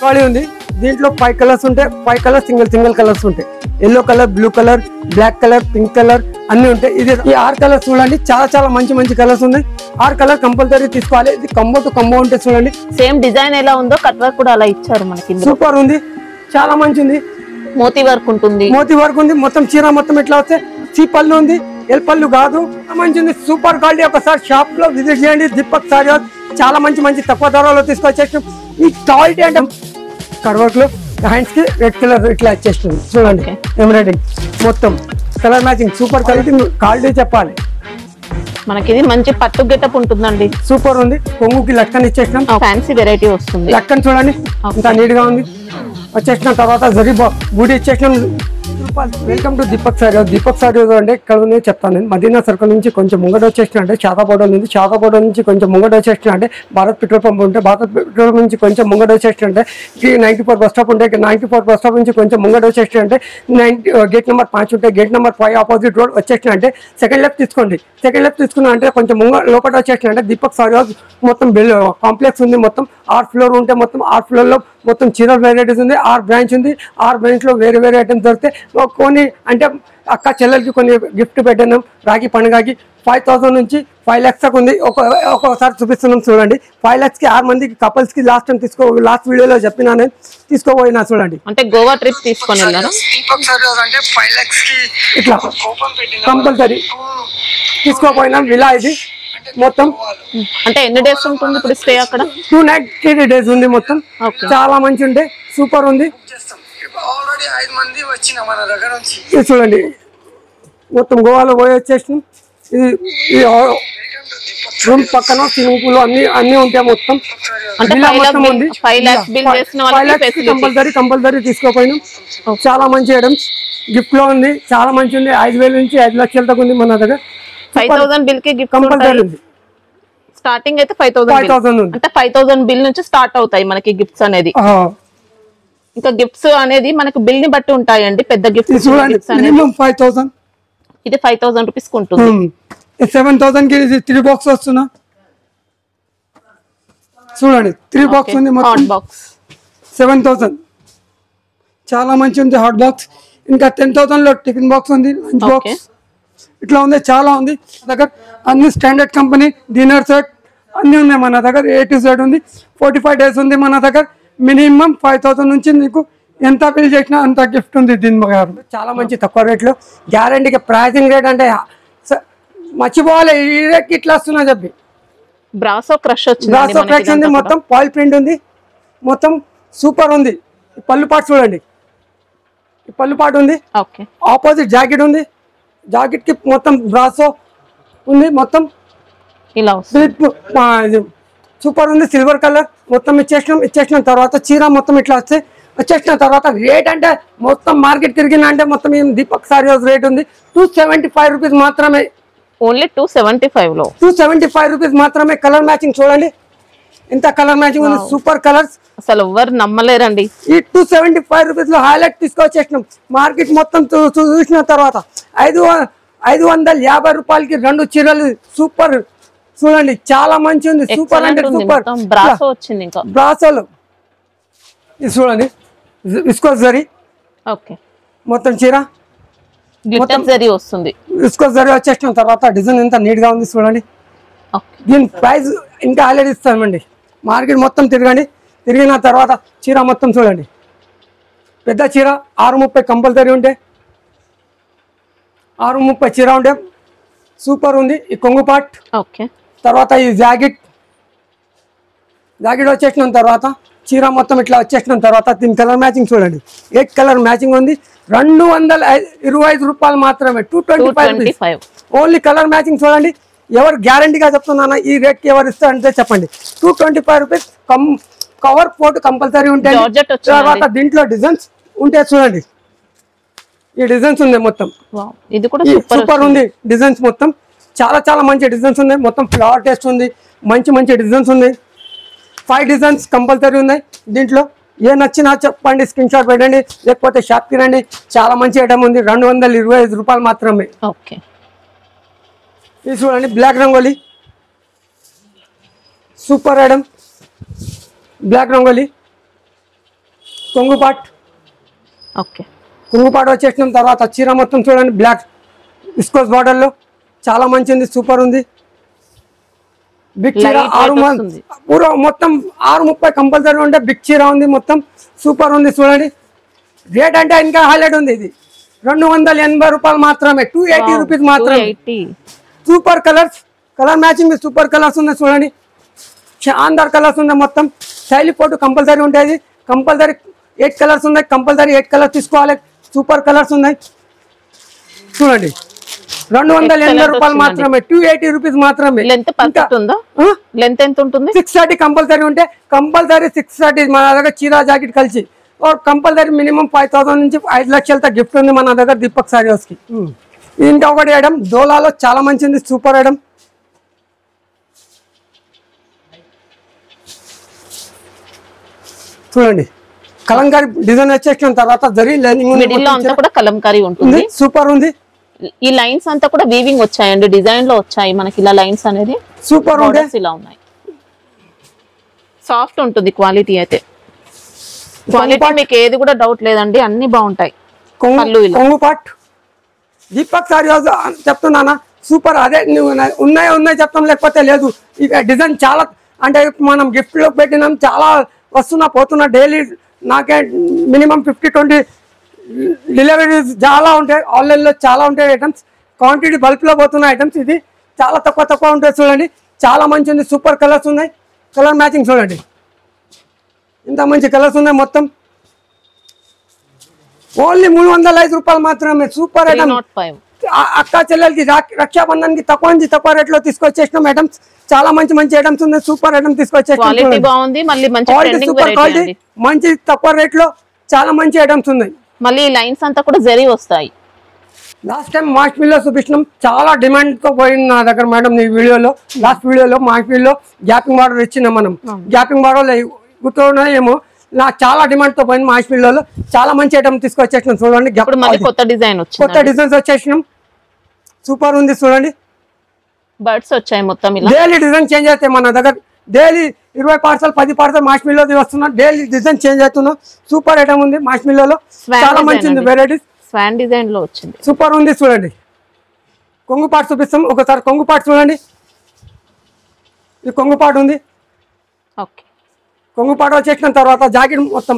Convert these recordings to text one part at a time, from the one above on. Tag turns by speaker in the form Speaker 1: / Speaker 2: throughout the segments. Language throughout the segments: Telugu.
Speaker 1: ఖాళీ ఉంది. దీంట్లో 5 కలర్స్ ఉంటాయి. 5 కలర్స్ సింగిల్ కలర్స్ ఉంటాయి. Yellow colour, blue colour, black colour, pink colour అన్ని ఉంటాయి. ఇది ఈ 6 కలర్స్ చూడండి, చాలా మంచి కలర్స్ ఉన్నాయి. 6 కలర్ కంపల్సరీ తీసుకోవాలి. ఇది కంబో టు కంబో ఉంటే చూడండి.
Speaker 2: సేమ్ డిజైన్ ఎలా ఉందో కట్ వర్క్ కూడా అలా ఇచ్చారు మనకి.
Speaker 1: సూపర్ ఉంది, చాలా మంచి ఉంది.
Speaker 2: మోతీ వర్క్ ఉంటుంది.
Speaker 1: మోతీ వర్క్ ఉంది. మొత్తం చీర మొత్తం ఎట్లా వస్తే సి పళ్ళు ఉంది, ఎల్ పళ్ళు కాదు. మంచి ఉంది, సూపర్ క్వాలిటీ. ఒకసారి షాప్ లో విజిట్ చేయండి. దీపక్ సారీ హౌస్ చాలా మంచి తక్కువ ధరలో తీసుకొచ్చేసాం. ఈ క్వాలిటీ అంటే కర్వర్క్ లో హ్యాండ్స్ కి రెడ్ కలర్ ఇట్లా వచ్చేస్తుంది చూడండి. ఎంబ్రాయిడింగ్ మొత్తం కలర్ మ్యాచింగ్ సూపర్ క్వాలిటీ చెప్పాలి.
Speaker 2: మనకి ఇది మంచి పట్టు గెటప్ ఉంటుందండి.
Speaker 1: సూపర్ ఉంది. కొంగుకి లక్కన్ ఇచ్చేసినాం.
Speaker 2: ఫ్యాన్సీ వెరైటీ వస్తుంది.
Speaker 1: లక్కన్ చూడండి ఇంత నీట్ గా ఉంది. వచ్చేసిన తర్వాత జరీ బూటీ ఇచ్చేసినాం. Welcome to Deepak sari house. Deepak sari house అంటే ఇక్కడ ఉంది చెప్తాను నేను. మదీనా సర్కిల్ నుంచి కొంచెం ముంగట వచ్చేసిన అంటే షాదాబోర్డర్ ఉంది. షాదాబోర్డర్ నుంచి కొంచెం ముంగట వచ్చేసిన అంటే భారత్ పెట్రోల్ పంప్ ఉంటే భారత్ పెట్రోల్ నుంచి కొంచెం ముంగట వచ్చేసిన అంటే 94 బస్ స్టాప్ ఉంటే 94 బస్ స్టాప్ నుంచి కొంచెం ముంగట వచ్చేసిన అంటే గేట్ నెంబర్ 5 ఉంటే గేట్ నెంబర్ 5 ఆపోజిట్ రోడ్ వచ్చేసిన అంటే సెకండ్ లెఫ్ట్ తీసుకోండి. సెకండ్ లెఫ్ట్ తీసుకున్నా అంటే కొంచెం లోపల వచ్చేసిన అంటే దీపక్ సారీ హౌస్ మొత్తం కాంప్లెక్స్ ఉంది. మొత్తం 6 ఫ్లోర్ ఉంటే మొత్తం 6 ఫ్లోర్ లో మొత్తం చీరల వెరైటీస్ ఉంది. 6 బ్రాంచ్ ఉంది. 6 బ్రాంచ్ లో వేరే ఐటమ్స్ దొరికితే కొన్ని అంటే అక్క చెల్లెలకి కొన్ని గిఫ్ట్ పెట్టాను. రాఖీ పండుగకి 5000 నుంచి 5 lakhs దాకా ఉంది. ఒక్కొక్కసారి చూపిస్తున్నాం చూడండి. 5 lakhs కి 6 మందికి కపుల్స్ కి లాస్ట్ వీడియోలో చెప్పినా నేను తీసుకోపోయినా చూడండి.
Speaker 2: అంటే గోవా ట్రిప్ తీసుకొని వెళ్ళాను.
Speaker 1: అంటే 5 lakhs కి ఇట్లా కంపల్సరీ తీసుకోపోయినా విలా ఇది మొత్తం.
Speaker 2: అంటే ఎన్ని డేస్ ఉంటుంది ఇప్పుడు స్టే అక్కడ?
Speaker 1: 2 nights 3 days ఉంది మొత్తం. చాలా మంచి ఉంటే సూపర్ ఉంది.
Speaker 3: ఆల్రెడీ 5 మంది వచ్చిన మన దగ్గర నుంచి
Speaker 1: ఇది చూడండి మొత్తం గోవాలో పోయి వచ్చేసినాం. ఇది రూమ్ పక్కన స్విమ్మింగ్ పూల్ అన్ని ఉంటాయి మొత్తం.
Speaker 2: ఉంది 5 lakhs బిల్ చేసిన వాళ్ళకి
Speaker 1: కంపల్సరీ తీసుకోపోయినాం. చాలా మంచి ఐటమ్స్ గిఫ్ట్ లో ఉంది. చాలా మంచి ఉంది. 5000 నుంచి 5 లక్షల దాకా ఉంది మన దగ్గర.
Speaker 2: 5000 బిల్ కి గిఫ్ట్
Speaker 1: కంపల్సరీ ఉంది.
Speaker 2: స్టార్టింగ్ అయితే 5000 అంటే 5000 బిల్ నుంచి స్టార్ట్ అవుతాయి మనకి గిఫ్ట్స్ అనేది. ఇంకా గిఫ్ట్స్ అనేది మనకు బిల్ ని బట్టి ఉంటాయండి. పెద్ద గిఫ్ట్స్
Speaker 1: మినిమం 5000.
Speaker 2: ఇది 5000 రూపీస్ ఉంటుంది.
Speaker 1: 7000 కి 3 బాక్స్ వస్తున్నా చూడండి. 3 బాక్స్ ఉంది మొత్తం.
Speaker 2: హాట్ బాక్స్
Speaker 1: 7000 చాలా మంచి ఉంది హాట్ బాక్స్. ఇంకా 10000 లో టిఫిన్ బాక్స్ ఉంది, లంచ్ బాక్స్ ఇట్లా ఉంది. చాలా ఉంది దగ్గర. అన్ని స్టాండర్డ్ కంపెనీ డిన్నర్ సెట్ అన్ని ఉన్నాయి మన దగ్గర. A to Z ఉంది. 45 days ఉంది మన దగ్గర. మినిమం 5000 నుంచి నీకు ఎంత బిల్ చేసినా అంత గిఫ్ట్ ఉంది దీని గారు. చాలా మంచి తక్కువ రేట్లో గ్యారంటీకి. ప్రైసింగ్ రేట్ అంటే మర్చిపోవాలి. ఈ రేట్కి ఇట్లా వస్తున్నా చెప్పి.
Speaker 2: బ్రాసో క్రష్
Speaker 1: ఉంది. మొత్తం పాయిల్ ప్రింట్ ఉంది. మొత్తం సూపర్ ఉంది. పళ్ళు పాటు చూడండి. ఈ పళ్ళు పాటు ఉంది. ఆపోజిట్ జాకెట్ ఉంది. జాకెట్ కి మొత్తం బ్రాసో ఉంది. మొత్తం
Speaker 2: ఇలా
Speaker 1: సూపర్ ఉంది. సిల్వర్ కలర్ మొత్తం ఇచ్చేసిన తర్వాత చీర మొత్తం ఇట్లా వచ్చేసిన తర్వాత రేట్ అంటే మొత్తం మార్కెట్ తిరిగిన అంటే మొత్తం ఏం దీపక్ సారీ హౌస్ రేట్ ఉంది 275 రూపీస్ మాత్రమే.
Speaker 2: ఓన్లీ 275 లో
Speaker 1: 275 రూపీస్ మాత్రమే. కలర్ మ్యాచింగ్ చూడండి ఇంత కలర్ మ్యాచింగ్ ఉంది. సూపర్ కలర్స్
Speaker 2: అసలు ఎవరు నమ్మలేరండి.
Speaker 1: ఈ 275 రూపీస్ లో హైలైట్ తీసుకొచ్చేసినాం. మార్కెట్ మొత్తం చూసిన తర్వాత 550 రూపాయలకి 2 చీరలు సూపర్ చూడండి. చాలా మంచి ఉంది. సూపర్ అంటే సూపర్.
Speaker 2: బ్రాసో వచ్చింది. ఇంకా
Speaker 1: బ్రాసోలో ఇది చూడండి విస్కోస్ జరీ మొత్తం చీర
Speaker 2: గ్లిటర్ జరీ వస్తుంది.
Speaker 1: విస్కోస్ జరీ వచ్చేసిన తర్వాత డిజైన్ ఎంత నీట్ గా ఉంది చూడండి. దీని ప్రైస్ ఇంకా హైలైట్ ఇస్తామండి. మార్కెట్ మొత్తం తిరిగిన తర్వాత చీర మొత్తం చూడండి. పెద్ద చీర 630 కంపల్సరీ ఉంటే 630 చీర ఉంటే సూపర్ ఉంది. ఈ కొంగు పాట్ తర్వాత ఈ జాకెట్ వచ్చేసిన తర్వాత చీర మొత్తం ఇట్లా వచ్చేసిన తర్వాత దీని కలర్ మ్యాచింగ్ చూడండి. 8 కలర్ మ్యాచింగ్ ఉంది. 225 రూపాయలు మాత్రమే. 225 ఓన్లీ కలర్ మ్యాచింగ్ చూడండి. ఎవరు గ్యారంటీగా చెప్తున్నానా ఈ రేట్కి ఎవరు ఇస్తారంటే చెప్పండి. 225 రూపీస్ కవర్ ఫోటో కంపల్సరీ ఉంటాయి. తర్వాత దీంట్లో డిజైన్స్ ఉంటాయి చూడండి. ఈ డిజైన్స్ ఉంది మొత్తం.
Speaker 2: ఇది కూడా
Speaker 1: సూపర్ ఉంది. డిజైన్స్ మొత్తం చాలా మంచి డిజైన్స్ ఉన్నాయి. మొత్తం ఫ్లవర్ టేస్ట్ ఉంది. మంచి డిజైన్స్ ఉంది. 5 డిజైన్స్ కంపల్సరీ ఉన్నాయి దీంట్లో. ఏ నచ్చినా చెప్పండి, స్క్రీన్ షాట్ పెట్టండి, లేకపోతే షాప్కి రండి. చాలా మంచి ఐటమ్ ఉంది. 225 రూపాయలు మాత్రమే. ఇది చూడండి black rangoli super item. Black rangoli కొంగుపాట్.
Speaker 2: ఓకే,
Speaker 1: కొంగుపాటు వచ్చేసిన తర్వాత చీర మొత్తం చూడండి బ్లాక్ విస్కోస్ బార్డర్ లో చాలా మంచి ఉంది, సూపర్ ఉంది. బిగ్ చీర
Speaker 2: Light weight
Speaker 1: 6
Speaker 2: వస్తుంది.
Speaker 1: పూరా మొత్తం 6:30 కంపల్సరీ ఉంటే బిగ్ చీర ఉంది, మొత్తం సూపర్ ఉంది చూడండి. రేట్ అంటే ఇంకా హైలైట్ ఉంది. ఇది 280 రూపాయలు మాత్రమే, 280 రూపీస్ మాత్రమే.
Speaker 2: 280.
Speaker 1: Super colours, colour matching super colours ఉన్నాయి చూడండి. షాందార్ కలర్స్ ఉన్నాయి, మొత్తం శైలి పోటు కంపల్సరీ ఉంటుంది. కంపల్సరీ 8 కలర్స్ ఉన్నాయి, కంపల్సరీ 8 కలర్స్ తీసుకోవాలి. సూపర్ కలర్స్ ఉన్నాయి చూడంండి. 280 రూపాయలు మాత్రమే, 280 రూపీస్ మాత్రమే.
Speaker 2: లెంత్ పర్ఫెక్ట్ ఉందా? లెంత్ ఎంత ఉంటుంది?
Speaker 1: 630 కంపల్సరీ ఉంటే కంపల్సరీ 630 మన దగ్గర చీరా జాకెట్ కలిసి కంపల్సరీ మినిమం 5,000 నుంచి 5 లక్షలతో గిఫ్ట్ ఉంది మన దగ్గర దీపక్ సారీ హౌస్ కి. ఇంకా ఒకటి ఐటమ్ డోలాలో చాలా మంచిది, సూపర్ ఐటమ్. చూడండి కలంకారీ డిజైన్ వచ్చేసిన తర్వాత జరీ లైనింగ్
Speaker 2: మిడిల్ లో అంతా కూడా కలంకారీ ఉంటుంది,
Speaker 1: సూపర్ ఉంది.
Speaker 2: ఈ లైన్స్ అంతా కూడా వీవింగ్ వచ్చాయండి, డిజైన్ లో వచ్చాయి మనకి ఇలా లైన్స్ అనేది.
Speaker 1: సూపర్ ఉంది,
Speaker 2: ఇలా ఉన్నాయి. సాఫ్ట్ ఉంటుంది క్వాలిటీ అయితే. క్వాలిటీ మీకు ఏది కూడా డౌట్ లేదండి, అన్ని బాగుంటాయి.
Speaker 1: కొంగుపాట్ దీపక్ సారీ హౌస్ చెప్తున్నానా, సూపర్. అదే నువ్వు ఉన్నాయి చెప్తాం, లేకపోతే లేదు. ఇక డిజైన్ చాలా అంటే మనం గిఫ్ట్ లో పెట్టినాం, చాలా వస్తున్నా పోతున్నా డైలీ. నాకే మినిమం 50-20 డెలివరీస్ చాలా ఉంటాయి, ఆన్లైన్లో చాలా ఉంటాయి ఐటమ్స్. క్వాంటిటీ బల్క్లో పోతున్న ఐటమ్స్. ఇది చాలా తక్కువ ఉంటాయి చూడండి, చాలా మంచి ఉంది. సూపర్ కలర్స్ ఉన్నాయి, కలర్ మ్యాచింగ్ చూడండి, ఇంత మంచి కలర్స్ ఉన్నాయి. మొత్తం ఓన్లీ 305 రూపాయలు మాత్రమే, సూపర్ ఐటమ్. అక్క చెల్లెలకి రక్షాబంధన్కి తక్కువ రేట్ లో తీసుకొచ్చేసినాం ఐటమ్స్. చాలా మంచి ఐటమ్స్ ఉన్నాయి, సూపర్ ఐటమ్ తీసుకొచ్చేసినాం. సూపర్ క్వాలిటీ, మంచి తక్కువ రేట్ లో చాలా మంచి ఐటమ్స్ ఉన్నాయి.
Speaker 2: మళ్ళీ లైన్స్ అంతా కూడా జరీ వస్తాయి.
Speaker 1: లాస్ట్ టైం మాస్మిల్లో చూపించినాం, చాలా డిమాండ్ తో పోయింది నా దగ్గర మేడం. ఈ వీడియోలో లాస్ట్ వీడియోలో మాస్మిల్లో గ్యాపింగ్ బార్డర్ ఇచ్చినాం మనం. గ్యాపింగ్ బార్డర్ గుర్తున్నాయేమో, నాకు చాలా డిమాండ్ తో పోయింది. మాస్మిల్లో చాలా మంచి ఐటమ్ తీసుకొచ్చేసినాం చూడండి.
Speaker 2: కొత్త
Speaker 1: డిజైన్స్ వచ్చేసినాం, సూపర్ ఉంది చూడండి.
Speaker 2: బర్డ్స్ వచ్చాయి మొత్తం.
Speaker 1: డైలీ డిజైన్ చేంజ్ అవుతాయి మన దగ్గర. డైలీ 20 పార్సల్ 10 పార్సల్ మాస్మిల్లో వస్తున్నా, డైలీ డిజైన్ చేంజ్ అవుతున్నా. సూపర్ ఐటమ్ ఉంది మాస్మిల్లో, చాలా మంచిది. వెరైటీస్
Speaker 2: స్వాన్ డిజైన్ లో వచ్చింది,
Speaker 1: సూపర్ ఉంది చూడండి. కొంగుపాటు చూపిస్తాం ఒకసారి. కొంగుపాటు చూడండి, ఇది కొంగుపాటు ఉంది.
Speaker 2: ఓకే,
Speaker 1: కొంగుపాటు వచ్చేసిన తర్వాత జాకెట్ మొత్తం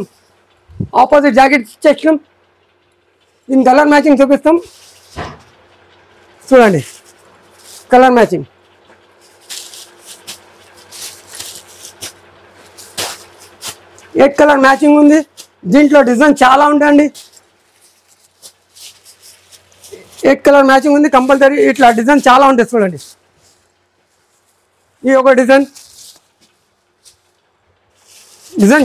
Speaker 1: ఆపోజిట్ జాకెట్ ఇచ్చేసినాం. దీని కలర్ మ్యాచింగ్ చూపిస్తాం చూడండి, colour matching. Eight colour matching ఉంది. దీంట్లో డిజైన్ చాలా ఉంటాయండి. 8 కలర్ మ్యాచింగ్ ఉంది, కంపల్సరీ ఇట్లా డిజైన్ చాలా ఉంటాయి చూడండి. ఈ ఒక డిజైన్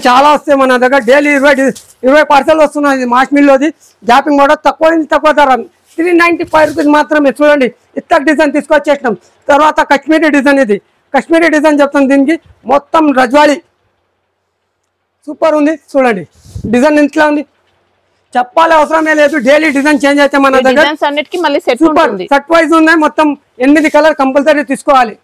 Speaker 1: చాలా వస్తాయి మన దగ్గర. డైలీ 20 పార్సల్ వస్తున్నాయి. ఇది మాస్మిల్లోది జాపింగ్ కూడా తక్కువ ధర, 395 రూపీస్ మాత్రమే చూడండి. ఇత్తక్ డిజైన్ తీసుకొచ్చేసినాం. తర్వాత కాశ్మీరీ డిజైన్, ఇది కాశ్మీరీ డిజైన్ చెప్తాను. దీనికి మొత్తం రజ్వాళి సూపర్ ఉంది చూడండి. డిజైన్ ఇంట్లో ఉంది, చెప్పాలి అవసరమే లేదు. డైలీ డిజైన్ చేంజ్ అయితే మన దగ్గర సూపర్ సెట్ వైజ్ ఉన్నాయి. మొత్తం 8 కలర్ కంపల్సరీ తీసుకోవాలి.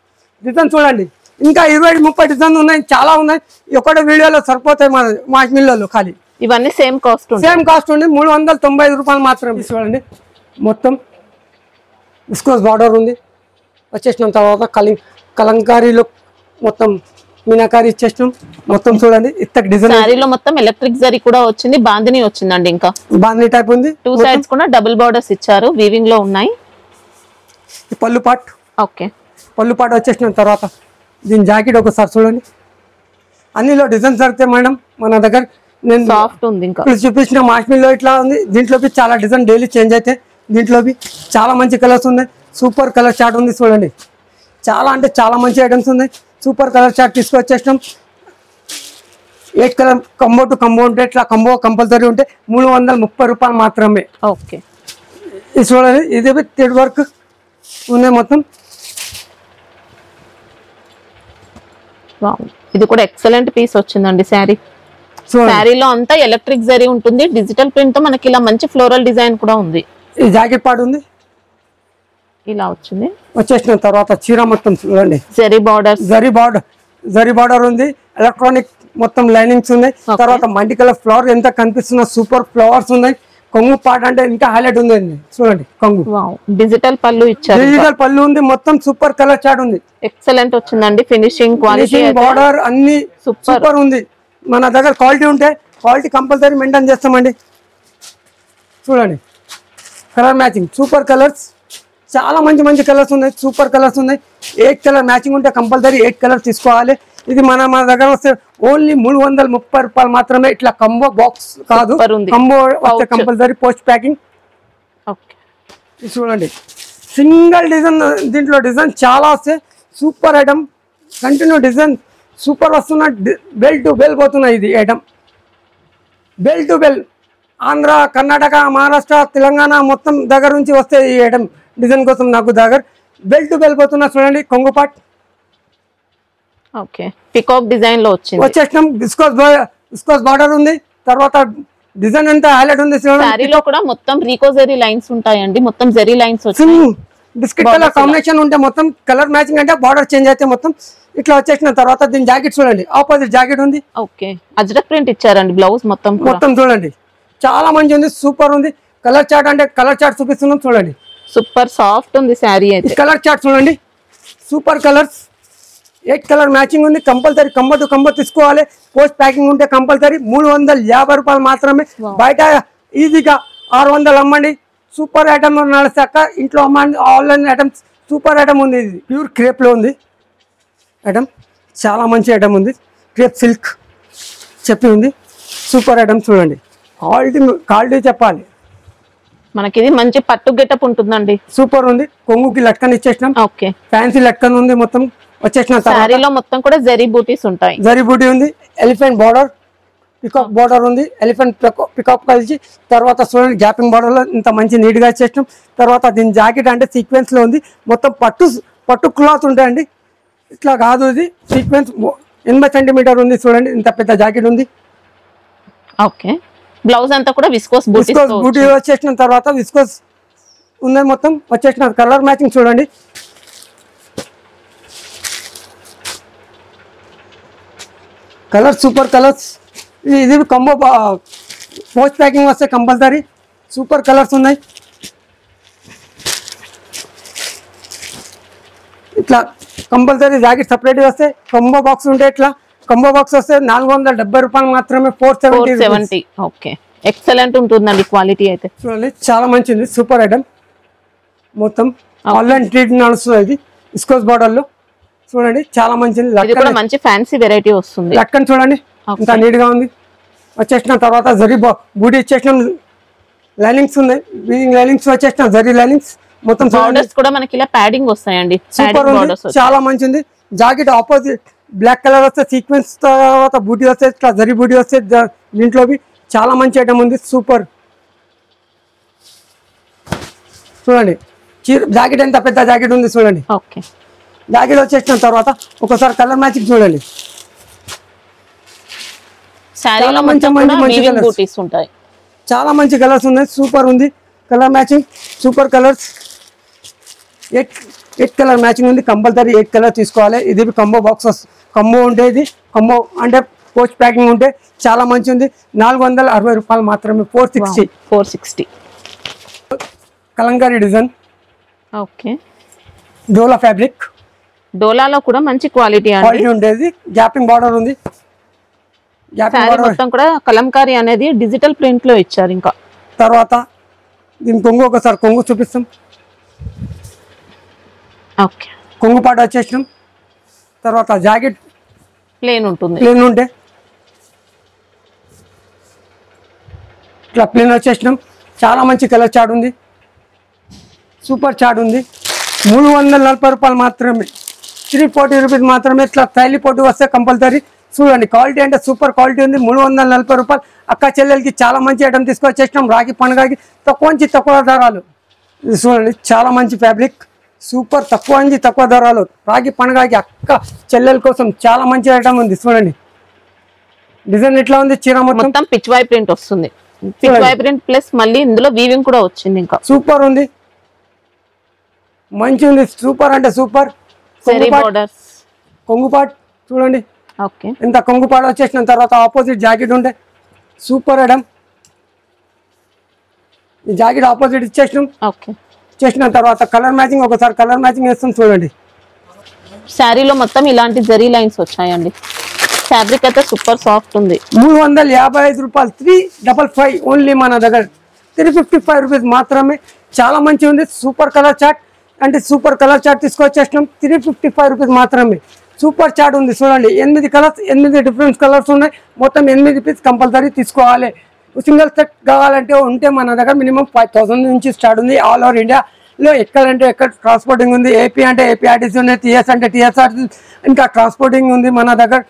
Speaker 1: డిజైన్ చూడండి, ఇంకా 20-30 డిజైన్ ఉన్నాయి, చాలా ఉన్నాయి. ఒకటి వీడియోలో సరిపోతాయి మన మాస్మిల్లో. ఖాళీ
Speaker 2: ఇవన్నీ సేమ్ కాస్ట్
Speaker 1: ఉంది, 395 రూపాయలు మాత్రమే చూడండి. మొత్తం విస్కోస్ బార్డర్ ఉంది వచ్చేసిన తర్వాత కలంకారీలో మొత్తం మీనాకారి ఇచ్చేసినాం. మొత్తం చూడండి ఇత్తక్ డిజైన్.
Speaker 2: సారీలో మొత్తం ఎలక్ట్రిక్ జరీ కూడా వచ్చింది, బాందిని వచ్చిందండి. ఇంకా
Speaker 1: బాందిని టైప్ ఉంది.
Speaker 2: 2 సైడ్స్ కూడా డబుల్ బార్డర్స్ ఇచ్చారు, వీవింగ్ లో ఉన్నాయి.
Speaker 1: పళ్ళు పాట్.
Speaker 2: ఓకే,
Speaker 1: పళ్ళు పాట్ వచ్చేసిన తర్వాత దీని జాకెట్ ఒకసారి చూడండి. అన్నిలో డిజైన్స్ దొరుకుతాయి మేడం మన దగ్గర. నేను
Speaker 2: సాఫ్ట్ ఉంది. ఇంకా
Speaker 1: చూపించిన మాస్మిల్లో ఇట్లా ఉంది. దీంట్లోకి చాలా డిజైన్ డైలీ చేంజ్ అయితే. దీంట్లోకి చాలా మంచి కలర్స్ ఉన్నాయి. సూపర్ కలర్ చార్ట్ ఉంది చూడండి. చాలా అంటే చాలా మంచి ఐటమ్స్ ఉన్నాయి. సూపర్ కలర్ చార్ట్ తీసుకొచ్చేసినాం. 8 కలర్ కంబో టు కంబో ఉంటే ఇట్లా కంబో కంపల్సరీ ఉంటే 330 రూపాయలు మాత్రమే.
Speaker 2: ఓకే,
Speaker 1: ఇది చూడండి, ఇది థ్రెడ్ వర్క్ ఉన్నాయి మొత్తం.
Speaker 2: ఇది కూడా ఎక్సలెంట్ పీస్ వచ్చిందండి. శారీలో అంతా ఎలక్ట్రిక్ జరీ ఉంటుంది, డిజిటల్ ప్రింట్ తో మనకి ఇలా మంచి ఫ్లోరల్ డిజైన్ కూడా ఉంది.
Speaker 1: ఈ జాకెట్ పార్ట్ ఉంది,
Speaker 2: ఇలా వచ్చింది.
Speaker 1: వచ్చేసిన తర్వాత చీర మొత్తం చూడండి,
Speaker 2: జరీ బార్డర్
Speaker 1: ఉంది. ఎలక్ట్రానిక్ మొత్తం లైనింగ్స్ ఉన్నాయి. తర్వాత మల్టీ కలర్ ఫ్లవర్ ఎంత కనిపిస్తున్న సూపర్ ఫ్లవర్స్ ఉన్నాయి. కొంగు పాట అంటే ఇంకా హైలైట్ ఉంది చూడండి. కొంగు
Speaker 2: డిజిటల్ పళ్ళు ఇచ్చారు.
Speaker 1: డిజిటల్ పళ్ళు ఉంది. మొత్తం సూపర్ కలర్ చాట్ ఉంది.
Speaker 2: ఎక్సలెంట్ వచ్చిందండి. ఫినిషింగ్ క్వాలిటీ
Speaker 1: బార్డర్ అన్ని సూపర్ ఉంది. మన దగ్గర క్వాలిటీ ఉంటే క్వాలిటీ కంపల్సరీ మెయింటైన్ చేస్తామండి. చూడండి కలర్ మ్యాచింగ్ సూపర్ కలర్స్, చాలా మంచి మంచి కలర్స్ ఉన్నాయి. సూపర్ కలర్స్ ఉన్నాయి. 8 కలర్ మ్యాచింగ్ ఉంటే కంపల్సరీ 8 కలర్ తీసుకోవాలి. ఇది మన దగ్గర వస్తే ఓన్లీ 330 రూపాయలు మాత్రమే. ఇట్లా కంబో బాక్స్ కాదు, కంబో వస్తే కంపల్సరీ పోస్ట్ ప్యాకింగ్. చూడండి సింగిల్ డిజైన్, దీంట్లో డిజైన్ చాలా వస్తాయి. Super item, continue design super వస్తున్న. బెల్ టు బెల్ పోతున్నాయి. ఇది item bell to bell Andhra, Karnataka, Maharashtra, Telangana మొత్తం దగ్గర నుంచి వస్తే ఈ ఐటమ్ డిజైన్ కోసం నాకు దగ్గర బెల్ టు బెల్ పోతున్నా. చూడండి కొంగు పాట్
Speaker 2: పికాక్ డిజైన్ లో
Speaker 1: వచ్చేసినాం. విస్కోస్ బార్డర్ ఉంది. తర్వాత డిజైన్ ఎంత హైలైట్ ఉంది.
Speaker 2: సారీలో కూడా మొత్తం రీకో జెరీ లైన్స్ ఉంటాయండి. మొత్తం zari lines
Speaker 1: biscuit colour combination ఉంటే మొత్తం కలర్ మ్యాచింగ్ అంటే బార్డర్ చేంజ్ అయితే మొత్తం ఇట్లా వచ్చేసిన తర్వాత దీని జాకెట్ చూడండి. ఆపోజిట్ జాకెట్ ఉంది.
Speaker 2: అజ్రక్ ప్రింట్ ఇచ్చారండి. బ్లౌజ్ మొత్తం
Speaker 1: చూడండి చాలా మంచి ఉంది. సూపర్ ఉంది. కలర్ చార్ట్ అంటే కలర్ చార్ట్ చూపిస్తున్నాం. చూడండి
Speaker 2: సూపర్ సాఫ్ట్ ఉంది శారీ అయితే.
Speaker 1: కలర్ చార్ట్ చూడండి. సూపర్ కలర్స్ 8 కలర్ మ్యాచింగ్ ఉంది. కంపల్సరీ కంబో టు కంబో తీసుకోవాలి. పోస్ట్ ప్యాకింగ్ ఉంటే కంపల్సరీ 350 రూపాయలు మాత్రమే. బయట ఈజీగా 600 అమ్మండి. సూపర్ ఐటమ్ నడుస్తాక ఇంట్లో అమ్మండి. ఆన్లైన్ ఐటమ్స్ సూపర్ ఐటమ్ ఉంది. ఇది ప్యూర్ క్రేప్ లో ఉంది ఐటమ్. చాలా మంచి ఐటమ్ ఉంది. క్రేప్ సిల్క్ చెప్పి ఉంది. సూపర్ ఐటమ్ చూడండి. క్వాలిటీ చెప్పాలి.
Speaker 2: మనకి ఇది మంచి పట్టు గెటప్ ఉంటుందండి.
Speaker 1: సూపర్ ఉంది. కొంగుకి లట్కన్ ఇచ్చేసినాం. ఫ్యాన్సీ లట్కన్ ఉంది. మొత్తం వచ్చేసిన
Speaker 2: సారీలో మొత్తం కూడా జరీ బూటీస్ ఉంటాయి.
Speaker 1: జరీ బూటీ ఉంది. ఎలిఫెంట్ బార్డర్, పికాక్ బార్డర్ ఉంది. ఎలిఫెంట్ పికాక్ కలిసి తర్వాత చూడండి గ్యాపింగ్ బార్డర్ లో ఇంత మంచి నీట్ గా ఇచ్చేసినాం. తర్వాత దీని జాకెట్ అంటే సీక్వెన్స్ లో ఉంది. మొత్తం పట్టు క్లాత్ ఉంటాయండి. ఇట్లా కాదు, ఇది సీక్వెన్స్ 80 సెంటీమీటర్ ఉంది. చూడండి ఇంత పెద్ద జాకెట్ ఉంది.
Speaker 2: బ్లౌజ్ అంతా కూడా విస్కోస్
Speaker 1: బూటీ వచ్చేసిన తర్వాత విస్కోస్ ఉంది. మొత్తం వచ్చేసిన కలర్ మ్యాచింగ్ చూడండి. Colour super colours. ఇది కంబో పోస్ట్ ప్యాకింగ్ వస్తే కంపల్సరీ సూపర్ కలర్స్ ఉన్నాయి. ఇట్లా కంపల్సరీ జాకెట్ సపరేట్గా వస్తే కంబో బాక్స్ ఉంటే ఇట్లా కంబో బాక్స్ వస్తే 470 రూపాయలు మాత్రమే. 470.
Speaker 2: ఎక్సలెంట్ ఉంటుందండి క్వాలిటీ అయితే.
Speaker 1: చూడండి చాలా మంచిది. Super item. మొత్తం ఆన్లైన్ ట్రీట్ నడుస్తుంది. ఇది విస్కోస్ బార్డర్ లో చూడండి చాలా మంచిది.
Speaker 2: మంచి ఫ్యాన్సీ వెరైటీ వస్తుంది.
Speaker 1: లక్కన్ చూడండి ఇంత నీట్ గా ఉంది. వచ్చేసిన తర్వాత జరీ బూటీ ఇచ్చేసిన లైనింగ్స్ ఉన్నాయి. లైనింగ్స్ వచ్చేసిన జరీ లైనింగ్స్ మొత్తం
Speaker 2: బార్డర్స్ కూడా మనకి ఇలా ప్యాడింగ్ వస్తాయండి.
Speaker 1: సూపర్ ఉంది. చాలా మంచిది. జాకెట్ ఆపోజిట్ బ్లాక్ కలర్ వస్తే సీక్వెన్స్ తర్వాత బూటీ వస్తే ఇట్లా జరీ బూటీ వస్తే దీంట్లో చాలా మంచి ఐటమ్ ఉంది. సూపర్ చూడండి. జాకెట్ ఎంత పెద్ద జాకెట్ ఉంది చూడండి. జాకెట్ వచ్చేసిన తర్వాత ఒకసారి కలర్ మ్యాచింగ్ చూడండి. చాలా మంచి కలర్స్ ఉన్నాయి. సూపర్ ఉంది. Colour matching super colours. 8 colour matching ఉంది. కంపల్సరీ 8 కలర్ తీసుకోవాలి. ఇది కంబో బాక్సెస్. కంబో ఉంటే ఇది కంబో అంటే పోస్ట్ ప్యాకింగ్ ఉంటే చాలా మంచి ఉంది. 460 రూపాయలు మాత్రమే. 460. కలంకారీ డిజైన్. డోలా ఫ్యాబ్రిక్.
Speaker 2: డోలాలో కూడా మంచి క్వాలిటీ
Speaker 1: ఉండేది. గ్యాపింగ్ బార్డర్ ఉంది.
Speaker 2: మొత్తం కూడా కలంకారీ అనేది డిజిటల్ ప్రింట్ లో ఇచ్చారు. ఇంకా
Speaker 1: తర్వాత దీని కొంగు ఒకసారి కొంగు చూపిస్తాం. కొంగు పాట వచ్చేసినాం. తర్వాత జాకెట్
Speaker 2: ప్లేన్ ఉంటుంది.
Speaker 1: ప్లేన్ ఉంటే ఇట్లా ప్లేన్ వచ్చేసినాం. చాలా మంచి కలర్ చార్ట్ ఉంది. సూపర్ చార్ట్ ఉంది. 340 రూపాయలు మాత్రమే. 340 రూపీస్ మాత్రమే. ఇట్లా థైలీ పోటీ వస్తే కంపల్సరీ చూడండి. క్వాలిటీ అంటే సూపర్ క్వాలిటీ ఉంది. 340 రూపాయలు. అక్క చెల్లెలకి చాలా మంచి ఐటమ్ తీసుకొచ్చేసినాం. రాఖీ పండుగకి తక్కువ ధరలు. చూడండి చాలా మంచి ఫ్యాబ్రిక్. సూపర్ తక్కువ ధరలు. రాఖీ పండుగకి అక్క చెల్లెల కోసం చాలా మంచి ఐటమ్ ఉంది. చూడండి డిజైన్ ఎట్లా ఉంది. చీర
Speaker 2: మొత్తం పిచ్ వై ప్రింట్ వస్తుంది. పిచ్ వై ప్రింట్ ప్లస్ మళ్ళీ ఇందులో వీవింగ్ కూడా వచ్చింది. ఇంకా
Speaker 1: సూపర్ ఉంది. మంచి ఉంది. సూపర్ అంటే సూపర్. కొంగుపాట్ చూడండి.
Speaker 2: ఓకే
Speaker 1: ఇంత కొంగుపాడు వచ్చేసిన తర్వాత ఆపోజిట్ జాకెట్ ఉంటే సూపర్ ఐటమ్. ఈ జాకెట్ ఆపోజిట్ ఇచ్చేసినాం.
Speaker 2: ఓకే
Speaker 1: చేసిన తర్వాత కలర్ మ్యాచింగ్ ఒకసారి కలర్ మ్యాచింగ్ వేస్తాం చూడండి.
Speaker 2: శారీలో మొత్తం ఇలాంటి జరీ లైన్స్ వచ్చాయండి. ఫ్యాబ్రిక్ అయితే సూపర్ సాఫ్ట్ ఉంది.
Speaker 1: 355 రూపాయలు 355 ఓన్లీ మన దగ్గర 355 రూపీస్ మాత్రమే. చాలా మంచిగా ఉంది. సూపర్ కలర్ చార్ట్ అంటే సూపర్ కలర్ చార్ట్ తీసుకొచ్చేసినాం. 355 రూపీస్ మాత్రమే. సూపర్ చార్ట్ ఉంది చూడండి. 8 కలర్స్, 8 డిఫరెంట్ కలర్స్ ఉన్నాయి. మొత్తం 8 పీస్ కంపల్సరీ తీసుకోవాలి. సింగిల్ సెట్ కావాలంటే ఉంటే మన దగ్గర మినిమం 5000 నుంచి స్టార్ట్ ఉంది. ఆల్ ఓవర్ ఇండియాలో ఎక్కడంటే ఎక్కడ ట్రాన్స్పోర్టింగ్ ఉంది. ఏపీ అంటే ఏపీఆర్టీసీ ఉంది, టీఎస్ అంటే టీఎస్ఆర్టీసీ, ఇంకా ట్రాన్స్పోర్టింగ్ ఉంది మన దగ్గర.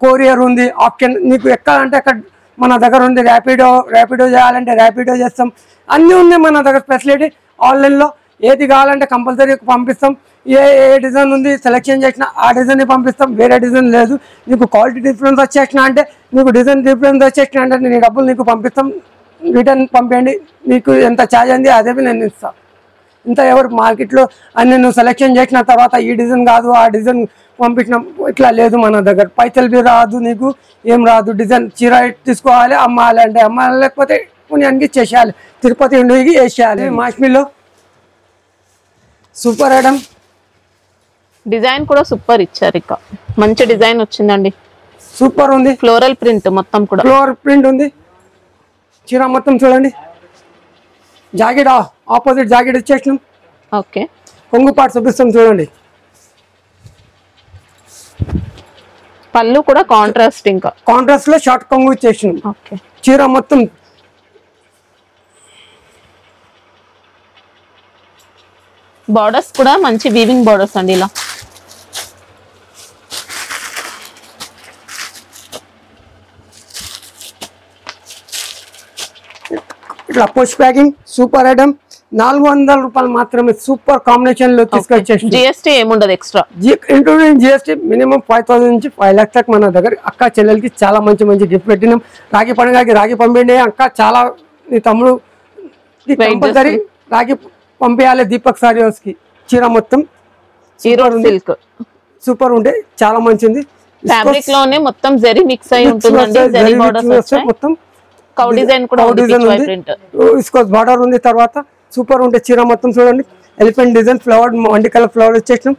Speaker 1: కొరియర్ ఉంది ఆప్షన్. నీకు ఎక్కడంటే అక్కడ మన దగ్గర ఉంది. ర్యాపిడో చేయాలంటే ర్యాపిడో చేస్తాం. అన్నీ ఉన్నాయి మన దగ్గర ఫెసిలిటీ. ఆన్లైన్లో ఏది కావాలంటే కంపల్సరీ పంపిస్తాం. ఏ డిజైన్ ఉంది సెలెక్షన్ చేసినా ఆ డిజైన్ పంపిస్తాం. వేరే డిజైన్ లేదు. నీకు క్వాలిటీ డిఫరెన్స్ వచ్చేసిన అంటే నీకు డిజైన్ డిఫరెన్స్ వచ్చేసిన అంటే నేను డబ్బులు నీకు పంపిస్తాం. రిటర్న్ పంపేయండి. నీకు ఎంత ఛార్జ్ అయింది అదే నేను ఇస్తాను. ఇంత ఎవరు మార్కెట్లో అన్ని నువ్వు సెలెక్షన్ చేసిన తర్వాత ఈ డిజైన్ కాదు ఆ డిజైన్ పంపించిన ఇట్లా లేదు మన దగ్గర. పైసలు బి రాదు, నీకు ఏం రాదు. డిజైన్ చీర తీసుకోవాలి, అమ్మాలి అంటే అమ్మాలి, లేకపోతే పుణ్యానికి చేసేయాలి. తిరుపతి ఇండికి వేసేయాలి. మాష్మిలో సూపర్ ఐటమ్.
Speaker 2: డిజైన్ కూడా సూపర్ ఇచ్చారు. ఇక మంచి డిజైన్ వచ్చిందండి.
Speaker 1: సూపర్ ఉంది.
Speaker 2: ఫ్లోరల్ ప్రింట్ మొత్తం కూడా
Speaker 1: ఫ్లోరల్ ప్రింట్ ఉంది. చీర మొత్తం చూడండి. జాకెట్ ఆపోజిట్ జాకెట్ ఇచ్చేసినాం.
Speaker 2: ఓకే
Speaker 1: కొంగు పాటు చూపిస్తాం చూడండి.
Speaker 2: పళ్ళు కూడా కాంట్రాస్ట్. ఇంకా
Speaker 1: కాంట్రాస్ట్ లో షార్ట్ కొంగు ఇచ్చేసినాం.
Speaker 2: ఓకే
Speaker 1: చీర మొత్తం
Speaker 2: బార్డర్స్ కూడా మంచి వీవింగ్ బార్డర్స్ అండి. ఇలా
Speaker 1: ఇట్లా పోస్ట్ ప్యాకింగ్ సూపర్ ఐటమ్. 400 రూపాయలు మాత్రమే. సూపర్ కాంబినేషన్ లో తీసుకొచ్చేసి
Speaker 2: జిఎస్టీ ఏముండదు ఎక్స్ట్రా.
Speaker 1: ఇంక్లూడింగ్ జిఎస్టీ మినిమం 5000 నుంచి 5 lakhs దాకా మన దగ్గర. అక్క చెల్లెలకి చాలా మంచి మంచి గిఫ్ట్ పెట్టినాం. రాఖీ పండుగకి రాఖీ పంపిండి అక్క. చాలా నీ తమ్ముడు కంపల్సరీ రాఖీ పంపించాలి. దీపక్ సారీ హౌస్ కి. చీర మొత్తం
Speaker 2: సిల్క్
Speaker 1: సూపర్ ఉంటే చాలా మంచిది.
Speaker 2: ఫ్యాబ్రిక్ లోనే మొత్తం జరీ మిక్స్ అయి ఉంటుందండి. జరీ బార్డర్స్
Speaker 1: మొత్తం
Speaker 2: కౌ డిజైన్ కూడా ఉంది. ప్రింట్
Speaker 1: ఇస్కోస్ బార్డర్ ఉంది. తర్వాత సూపర్ ఉంటే చీర మొత్తం చూడండి. ఎలిఫెంట్ డిజైన్ ఫ్లవర్, మండి కలర్ ఫ్లవర్ వచ్చేసినాం.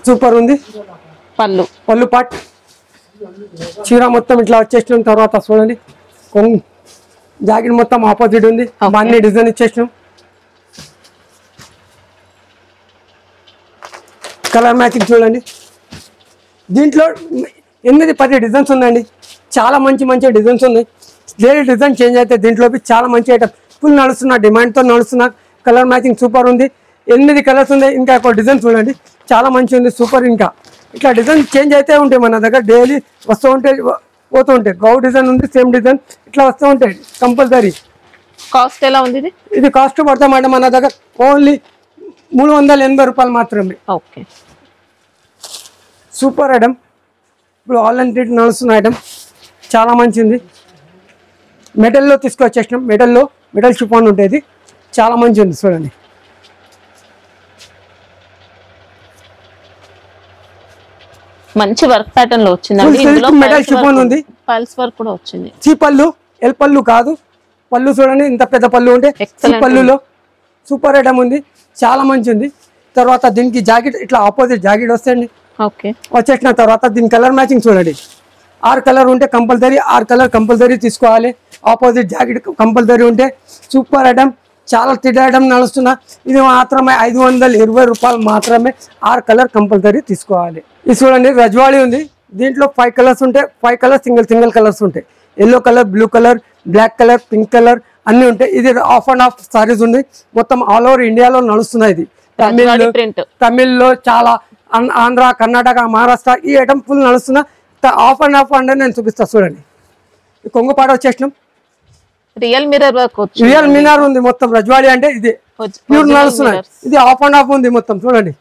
Speaker 1: సూపర్ ఉంది. పళ్ళు పాట్ చీర మొత్తం ఇట్లా వచ్చేసినాం. తర్వాత చూడండి కొంగు జాకెట్ మొత్తం ఆపోజిట్ ఉంది. బాగా డిజైన్ ఇచ్చేసినాం. కలర్ మ్యాచింగ్ చూడండి. దీంట్లో 8-10 డిజైన్స్ ఉన్నాయండి. చాలా మంచి మంచి డిజైన్స్ ఉన్నాయి. వేరే డిజైన్ చేంజ్ అయితే దీంట్లో చాలా మంచి ఐటమ్. ఫుల్ నడుస్తున్న డిమాండ్తో నడుస్తున్న కలర్ మ్యాచింగ్ సూపర్ ఉంది. 8 కలర్స్ ఉన్నాయి. ఇంకా ఒక డిజైన్ చూడండి చాలా మంచి ఉంది. సూపర్. ఇంకా ఇట్లా డిజైన్ చేంజ్ అయితే ఉంటాయి మన దగ్గర. డైలీ వస్తూ ఉంటాయి పోతూ ఉంటాయి. గౌ డిజైన్ ఉంది. సేమ్ డిజైన్ ఇట్లా వస్తూ ఉంటాయి కంపల్సరీ.
Speaker 2: కాస్ట్ ఎలా ఉంది
Speaker 1: ఇది కాస్ట్ పడతామంటే మన దగ్గర ఓన్లీ 380 రూపాయలు మాత్రమే.
Speaker 2: Okay
Speaker 1: super item. ఇప్పుడు ఆన్లైన్ రేట్ నడుస్తున్న ఐటమ్ చాలా మంచిది. మెటల్లో తీసుకొచ్చేసినాం. మెటల్ షిఫాన్ ఉంటుంది. చాలా మంచి ఉంది చూడండి.
Speaker 2: మంచి వర్క్ ప్యాటర్న్ లో వచ్చిందండి. ఇందులో
Speaker 1: మెటల్ షిఫాన్ ఉంది.
Speaker 2: పల్స్ వర్క్ కూడా వచ్చింది.
Speaker 1: సి పళ్ళు, ఎల్ పళ్ళు కాదు. పళ్ళు చూడండి ఇంత పెద్ద పళ్ళు ఉంటే పళ్ళులో సూపర్ ఐటమ్ ఉంది. చాలా మంచి ఉంది. తర్వాత దీనికి జాకెట్ ఇట్లా ఆపోజిట్ జాకెట్ వస్తాయండి.
Speaker 2: ఓకే
Speaker 1: వచ్చేసిన తర్వాత దీని కలర్ మ్యాచింగ్ చూడండి. 6 కలర్ ఉంటే కంపల్సరీ 6 కలర్ కంపల్సరీ తీసుకోవాలి. ఆపోజిట్ జాకెట్ కంపల్సరీ ఉంటే సూపర్ ఐటమ్. చాలా తిడ్ ఐటమ్ నడుస్తున్నా. ఇది మాత్రమే 520 రూపాయలు మాత్రమే. 6 కలర్ కంపల్సరీ తీసుకోవాలి. ఇది చూడండి రజ్వాళీ ఉంది. దీంట్లో 5 కలర్స్ ఉంటాయి. 5 కలర్స్ సింగిల్ కలర్స్ ఉంటాయి. Yellow colour, blue colour, black colour, pink colour అన్ని ఉంటాయి. ఇది ఆఫ్ అండ్ ఆఫ్ సారీస్ ఉంది. మొత్తం ఆల్ ఓవర్ ఇండియాలో నడుస్తున్నాయి. ఇది తమిళ్లో చాలా, ఆంధ్ర, కర్ణాటక, మహారాష్ట్ర ఈ ఐటమ్ ఫుల్ నడుస్తున్నా. ఆఫ్ అండ్ ఆఫ్ అంటే నేను చూపిస్తా చూడండి. కొంగుపాట వచ్చేసినాం.
Speaker 2: Real mirror work
Speaker 1: real mirror ఉంది. మొత్తం రజ్వాళీ అంటే ఇది ప్యూర్ నడుస్తున్నాయి. ఇది ఆఫ్ అండ్ ఆఫ్ ఉంది మొత్తం చూడండి.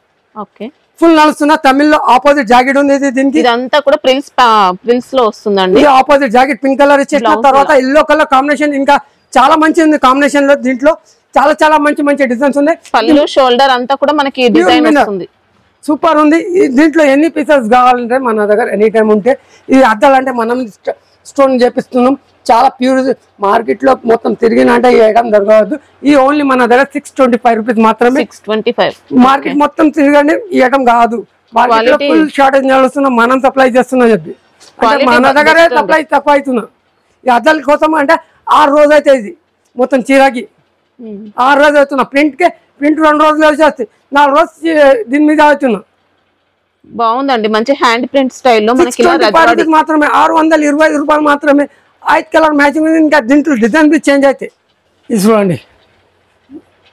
Speaker 2: ఓకే
Speaker 1: ఫుల్ నడుస్తున్నా. తమిళ్లో ఆపోజిట్ జాకెట్ ఉంది. ఇది దీనికి
Speaker 2: ఇదంతా కూడా ప్రిల్స్ లో వస్తుందండి.
Speaker 1: ఇది ఆపోజిట్ జాకెట్ పింక్ కలర్ ఇచ్చేసిన తర్వాత ఎల్లో కలర్ కాంబినేషన్. ఇంకా చాలా మంచి ఉంది కాంబినేషన్ లో. దీంట్లో చాలా చాలా మంచి మంచి డిజైన్స్ ఉన్నాయి.
Speaker 2: పళ్ళు షోల్డర్ అంతా కూడా మనకి డిజైన్ వస్తుంది.
Speaker 1: సూపర్ ఉంది. దీంట్లో ఎన్ని పీసెస్ కావాలంటే మన దగ్గర ఎనీ టైం ఉంటే. ఈ అద్దాలు అంటే మనం స్టోన్ చేపిస్తున్నాం, చాలా ప్యూర్. మార్కెట్లో మొత్తం తిరిగిన అంటే ఈ ఐటమ్ దొరకవద్దు. ఈ ఓన్లీ మన దగ్గర 625 రూపీస్ మాత్రమే.
Speaker 2: 625.
Speaker 1: మార్కెట్ మొత్తం తిరగండి, ఈ ఐటమ్ కాదు. మార్కెట్లో ఫుల్ షార్టేజ్ నడుస్తున్నాం, మనం సప్లై చేస్తున్నాం చెప్పి. అంటే మన దగ్గరే సప్లై తక్కువ అవుతున్నాం. ఈ అద్దాల కోసం అంటే 6 రోజు అయితే ఇది మొత్తం చీరకి 6 రోజులు అవుతున్నా. ప్రింట్ 2 రోజులు వచ్చేస్తాయి, 4 రోజులు దీని మీద అవుతున్నా.
Speaker 2: బాగుందండి, మంచి హ్యాండ్ ప్రింట్ స్టైల్లో మనకి
Speaker 1: మాత్రమే 625 రూపాయలు మాత్రమే. 5 కలర్ మ్యాచింగ్. ఇంకా దీంట్లో డిజైన్ బి చేంజ్ అయితే. ఇది చూడండి,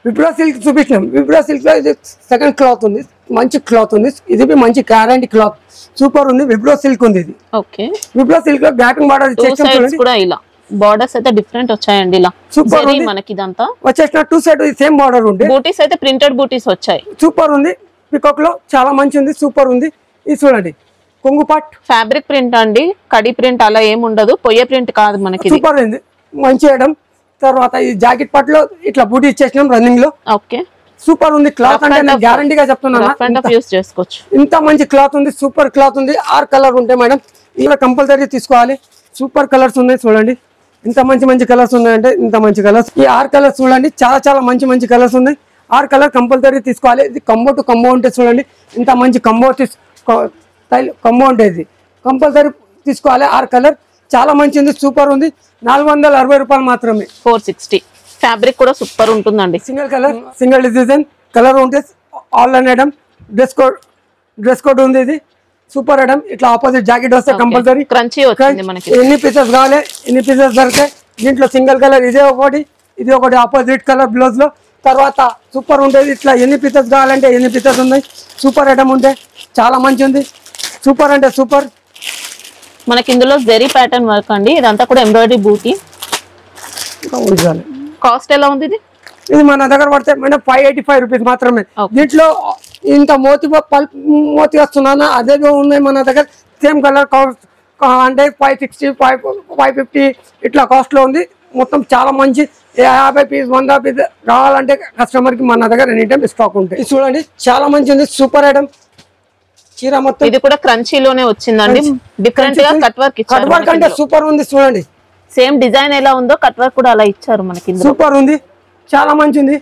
Speaker 1: విప్రో సిల్క్ చూపించినాం. విప్రో సిల్క్ లో ఇది సెకండ్ క్లాత్ ఉంది, మంచి క్లాత్ ఉంది. ఇది బి మంచి గ్యారంటీ క్లాత్, సూపర్ ఉంది. విప్రో సిల్క్ ఉంది ఇది.
Speaker 2: ఓకే,
Speaker 1: విప్రో సిల్క్ లో గ్యాపింగ్ బార్డర్
Speaker 2: కూడా ఇలా బార్డర్స్ అయితే డిఫరెంట్ వచ్చాయండి. ఇలా సూపర్ ఉంది. మనకి ఇదంతా
Speaker 1: వచ్చేసిన 2 సైడ్ సేమ్ బార్డర్ ఉంది.
Speaker 2: బూటీస్ అయితే ప్రింటెడ్ బూటీస్ వచ్చాయి.
Speaker 1: సూపర్ ఉంది. పికాక్ లో చాలా మంచి ఉంది, సూపర్ ఉంది. ఇది చూడండి, కొంగు పాట్
Speaker 2: ఫ్యాబ్రిక్ ప్రింట్ అండి, కడి ప్రింట్ అలా ఏమి ఉండదు, పొయ్యే ప్రింట్ కాదు మనకి.
Speaker 1: సూపర్ ఉంది, మంచి ఐటమ్. తర్వాత ఈ జాకెట్ పార్ట్ లో ఇట్లా బూటీ ఇచ్చేసినాం రన్నింగ్ లో.
Speaker 2: ఓకే,
Speaker 1: సూపర్ ఉంది క్లాత్. అంటే నేను గ్యారంటీగా చెప్తున్నాను,
Speaker 2: యూస్ చేసుకోవచ్చు.
Speaker 1: ఇంత మంచి క్లాత్ ఉంది, సూపర్ క్లాత్ ఉంది. 6 కలర్ ఉంటాయి మేడం, ఇలా కంపల్సరీ తీసుకోవాలి. సూపర్ కలర్స్ ఉన్నాయి చూడండి, ఇంత మంచి కలర్స్ ఉన్నాయంటే ఇంత మంచి కలర్స్. ఈ 6 కలర్స్ చూడండి, చాలా మంచి కలర్స్ ఉన్నాయి. 6 కలర్ కంపల్సరీ తీసుకోవాలి. ఇది కంబో టు కంబో ఉంటే చూడండి, ఇంత మంచి కంబో ఉంటుంది, కంపల్సరీ తీసుకోవాలి. 6 కలర్ చాలా మంచిది, సూపర్ ఉంది. 460 రూపాయలు మాత్రమే.
Speaker 2: 460. ఫ్యాబ్రిక్ కూడా సూపర్ ఉంటుందండి.
Speaker 1: Single colour, single design colour ఉంటే ఆన్లైన్ ఐటమ్. డ్రెస్ కోడ్ ఉంది. ఇది సూపర్ ఐటమ్. ఇట్లా ఆపోజిట్ జాకెట్ వస్తే కంపల్సరీ
Speaker 2: క్రంచీ వచ్చింది మనకి.
Speaker 1: ఎన్ని పీసెస్ కావాలి ఎన్ని పీసెస్ దొరికాయి దీంట్లో. సింగిల్ కలర్ ఇది ఒకటి ఆపోజిట్ కలర్ బ్లౌజ్ లో. తర్వాత సూపర్ ఉంటుంది. ఇట్లా ఎన్ని పీసెస్ కావాలంటే ఎన్ని పీసెస్ ఉన్నాయి. సూపర్ ఐటమ్ ఉంటే చాలా మంచి ఉంది, సూపర్ అంటే సూపర్.
Speaker 2: మనకి ఇందులో జెరీ ప్యాటర్న్ వర్క్ అండి, ఇదంతా కూడా ఎంబ్రాయిడరీ బూటీ. కాస్ట్ ఎలా ఉంది ఇది?
Speaker 1: ఇది మన దగ్గర పడితే మేడం 585 రూపీస్ మాత్రమే. దీంట్లో ఇంత మోతి వస్తున్నానా అదే ఉన్నాయి మన దగ్గర. సేమ్ కలర్ కాస్ట్ అంటే 560 550 ఇట్లా కాస్ట్ లో ఉంది. మొత్తం చాలా మంచి 50 పీస్ 100 పీస్ కావాలంటే కస్టమర్ కి మన దగ్గర ఎనీ టైం స్టాక్ ఉంటాయి. చూడండి చాలా మంచి ఉంది, సూపర్ ఐటమ్. చీర మొత్తం
Speaker 2: ఇది కూడా క్రంచీలోనే వచ్చిందండి, డిఫరెంట్ గా కట్ వర్క్ ఇచ్చారు.
Speaker 1: కట్ వర్క్ అంటే సూపర్ ఉంది చూడండి.
Speaker 2: సేమ్ డిజైన్ ఎలా ఉందో కట్ వర్క్ కూడా అలా ఇచ్చారు మనకి.
Speaker 1: సూపర్ ఉంది, చాలా మంచి ఉంది.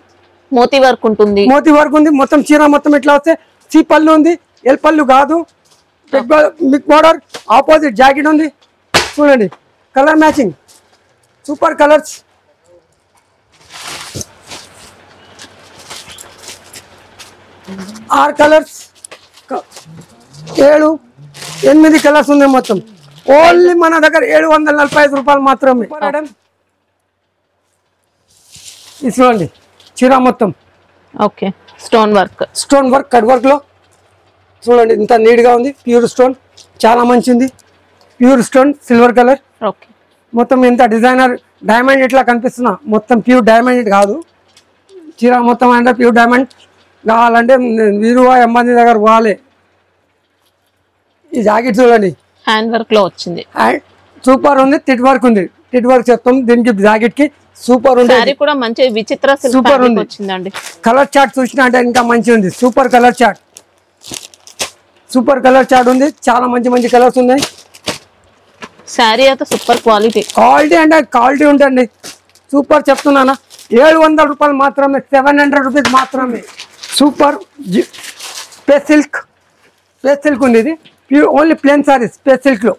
Speaker 2: మోతీ వర్క్ ఉంటుంది,
Speaker 1: మోతీ వర్క్ ఉంది. మొత్తం చీర మొత్తం ఇట్లా వస్తే సి పళ్ళు ఉంది, ఎల్ పళ్ళు కాదు. బిగ్ బార్డర్, ఆపోజిట్ జాకెట్ ఉంది చూడండి. Colour matching, super colours. ఆరు కలర్స్, 7 8 కలర్స్ ఉన్నాయి మొత్తం. ఓన్లీ మన దగ్గర 745 రూపాయలు మాత్రమే. చూడండి చీర మొత్తం
Speaker 2: okay, stone work
Speaker 1: cut work లో చూడండి, ఇంత నీట్ గా ఉంది. ప్యూర్ స్టోన్ చాలా మంచిది. Pure stone silver colour.
Speaker 2: Okay,
Speaker 1: మొత్తం ఇంత డిజైనర్ డైమండ్ ఇట్లా కనిపిస్తున్నా. మొత్తం ప్యూర్ డైమండ్ కాదు, చీర మొత్తం అంటే ప్యూర్ డైమండ్. కావాలంటే మీరు 80 దగ్గర పోవాలి. ఈ జాకెట్ చూడండి,
Speaker 2: హ్యాండ్ వర్క్ లో వచ్చింది,
Speaker 1: సూపర్ ఉంది. టిట్ వర్క్ ఉంది, టిట్ వర్క్ చెప్తాం దీనికి. జాకెట్ కి సూపర్ ఉంది.
Speaker 2: కూడా మంచి విచిత్ర
Speaker 1: సూపర్ ఉంది.
Speaker 2: వచ్చిందండి.
Speaker 1: కలర్ చార్ట్ చూసినా అంటే ఇంకా మంచి ఉంది. సూపర్ కలర్ చార్ట్ ఉంది. చాలా మంచి కలర్స్ ఉన్నాయి.
Speaker 2: శారీ అయితే సూపర్ క్వాలిటీ
Speaker 1: అంటే క్వాలిటీ ఉంటుంది. సూపర్ చెప్తున్నానా, 700 రూపాయలు మాత్రమే. 700 రూపీస్ మాత్రమే. సూపర్ స్పేస్ సిల్క్ ఉంది. ఇది pure only plain saris. Space silk లో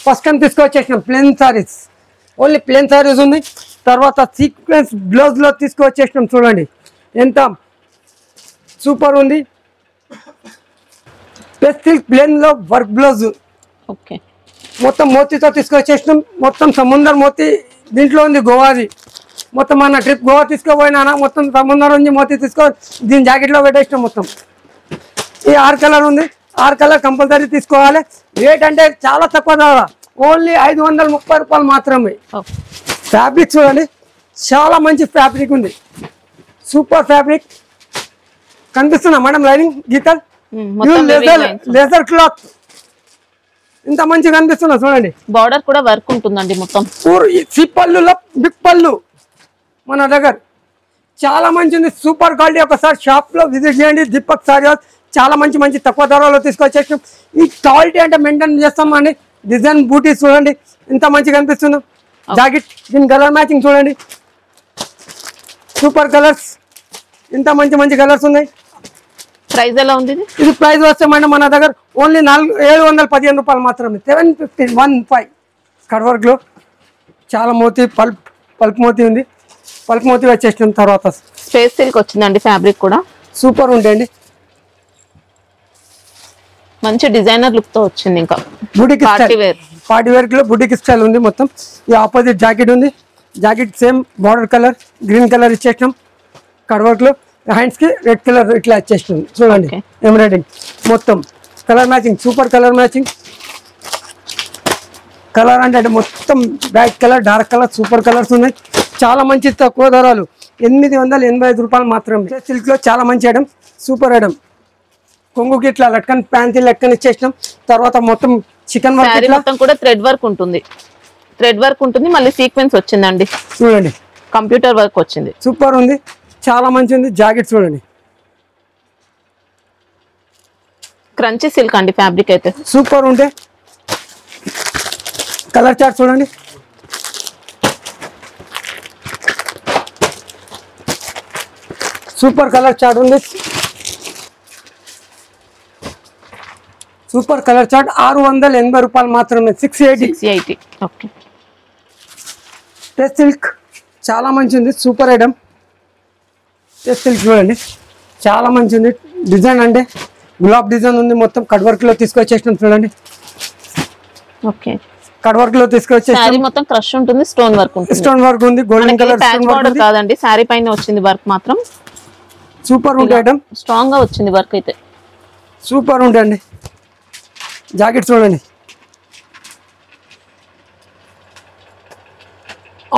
Speaker 1: ఫస్ట్ టైం తీసుకొచ్చేసినాం. Plain saris, only plain saris ఉంది. తర్వాత సీక్వెన్స్ బ్లౌజ్ లో తీసుకొచ్చేసినాం. చూడండి ఎంత సూపర్ ఉంది. స్పేస్ సిల్క్ ప్లేన్ లో వర్క్ బ్లౌజ్.
Speaker 2: ఓకే,
Speaker 1: మొత్తం మోతీతో తీసుకొచ్చేసినాం. మొత్తం సముందర్ మోతీ దీంట్లో ఉంది. గోవాది మొత్తం మన ట్రిప్ గోవా తీసుకుపోయినా మొత్తం సముందరం నుంచి మోతీ దీని జాకెట్ లో పెట్టేసినాం మొత్తం. ఈ 6 కలర్ ఉంది. 6 కలర్ కంపల్సరీ తీసుకోవాలి. రేట్ అంటే చాలా తక్కువ ధర, ఓన్లీ 530 రూపాయలు మాత్రమే. ఫ్యాబ్రిక్ చూడండి, చాలా మంచి ఫ్యాబ్రిక్ ఉంది. సూపర్ ఫ్యాబ్రిక్ కనిపిస్తున్నా మేడం. లైనింగ్ గీతల్ లేజర్ క్లాత్ ఇంత మంచిగా కనిపిస్తున్నా చూడండి.
Speaker 2: బార్డర్ కూడా వర్క్ ఉంటుందండి మొత్తం.
Speaker 1: పళ్ళులో బిగ్ పళ్ళు మన దగ్గర చాలా మంచి ఉంది. Super quality. ఒకసారి షాప్ లో విజిట్ చేయండి. దీపక్ సారీ హౌస్, చాలా మంచి మంచి తక్కువ ధరలో తీసుకొచ్చేసాం. ఈ క్వాలిటీ అంటే మెయింటైన్ చేస్తామండి. డిజైన్ బూటీస్ చూడండి ఎంత మంచిగా అనిపిస్తుందో. జాకెట్ దీని కలర్ మ్యాచింగ్ చూడండి, సూపర్ కలర్స్, ఇంత మంచి మంచి కలర్స్ ఉన్నాయి.
Speaker 2: ప్రైస్ ఎలా ఉంది
Speaker 1: ఇది ప్రైస్ వస్తే మేడం మన దగ్గర ఓన్లీ 715 రూపాయలు మాత్రమే. 715 కట్ వర్క్ లో చాలా మోతీ పల్ప్ మోతీ ఉంది. పల్ప్ మోతీ వచ్చేసిన తర్వాత
Speaker 2: స్పేస్ సిల్క్ వచ్చిందండి. ఫ్యాబ్రిక్ కూడా
Speaker 1: సూపర్ ఉంటాయండి.
Speaker 2: మంచి డిజైనర్ లుక్ తో వచ్చింది. ఇంకా
Speaker 1: బుటిక్ పార్టీ వేర్ లో బుటిక్ స్టైల్ ఉంది మొత్తం. ఈ ఆపోజిట్ జాకెట్ ఉంది. Jacket same border colour green colour ఇచ్చేసినాం. కట్ వర్క్ లో హ్యాండ్స్ కి రెడ్ కలర్ ఇట్లా వచ్చేస్తుంది చూడండి. ఎంబ్రాయిడింగ్ మొత్తం colour matching, super colour matching. Colour అంటే మొత్తం bright colour, dark colour, super colours ఉన్నాయి. చాలా మంచి తక్కువ ధరలు 885 రూపాయలు మాత్రమే. సిల్క్ లో చాలా మంచి ఐటమ్, సూపర్ ఐటమ్. కొంగుకి ఇట్లా లట్కన్ ప్యాంట్ లెక్కన ఇచ్చేసినాం. తర్వాత మొత్తం చికెన్ వర్క్
Speaker 2: మొత్తం కూడా థ్రెడ్ వర్క్ ఉంటుంది. థ్రెడ్ వర్క్ ఉంటుంది, మళ్ళీ సీక్వెన్స్ వచ్చిందండి
Speaker 1: చూడండి.
Speaker 2: కంప్యూటర్ వర్క్ వచ్చింది,
Speaker 1: సూపర్ ఉంది, చాలా మంచి ఉంది. జాకెట్ చూడండి,
Speaker 2: క్రంచీ సిల్క్ అండి. ఫ్యాబ్రిక్ అయితే
Speaker 1: సూపర్ ఉంటే. కలర్ చార్ట్ చూడండి, సూపర్ కలర్ చార్ట్ ఉంది. సూపర్ కలర్ చార్ట్ 680 రూపాయలు మాత్రమే. 680.
Speaker 2: ఓకే.
Speaker 1: టెస్ట్ సిల్క్ చాలా మంచి ఉంది, సూపర్ ఐటమ్. టెస్ట్ సిల్క్ చూడండి చాలా మంచి ఉంది. డిజైన్ అంటే గులాబ్ డిజైన్ ఉంది. మొత్తం కట్ వర్క్ లో తీసుకొచ్చేసినాం చూడండి.
Speaker 2: ఓకే,
Speaker 1: కట్ వర్క్ లో తీసుకొచ్చేసి
Speaker 2: సారీ మొత్తం క్రష్ ఉంటుంది, స్టోన్ వర్క్ ఉంటుంది.
Speaker 1: స్టోన్ వర్క్ ఉంది, గోల్డెన్ కలర్ స్టోన్ వర్క్
Speaker 2: కాదండి, సారీ పైన వచ్చింది వర్క్ మాత్రం.
Speaker 1: సూపర్ ఉంటుంది ఐటమ్,
Speaker 2: స్ట్రాంగ్ గా వచ్చింది వర్క్ అయితే.
Speaker 1: సూపర్ ఉంటుంది. జాకెట్ చూడండి,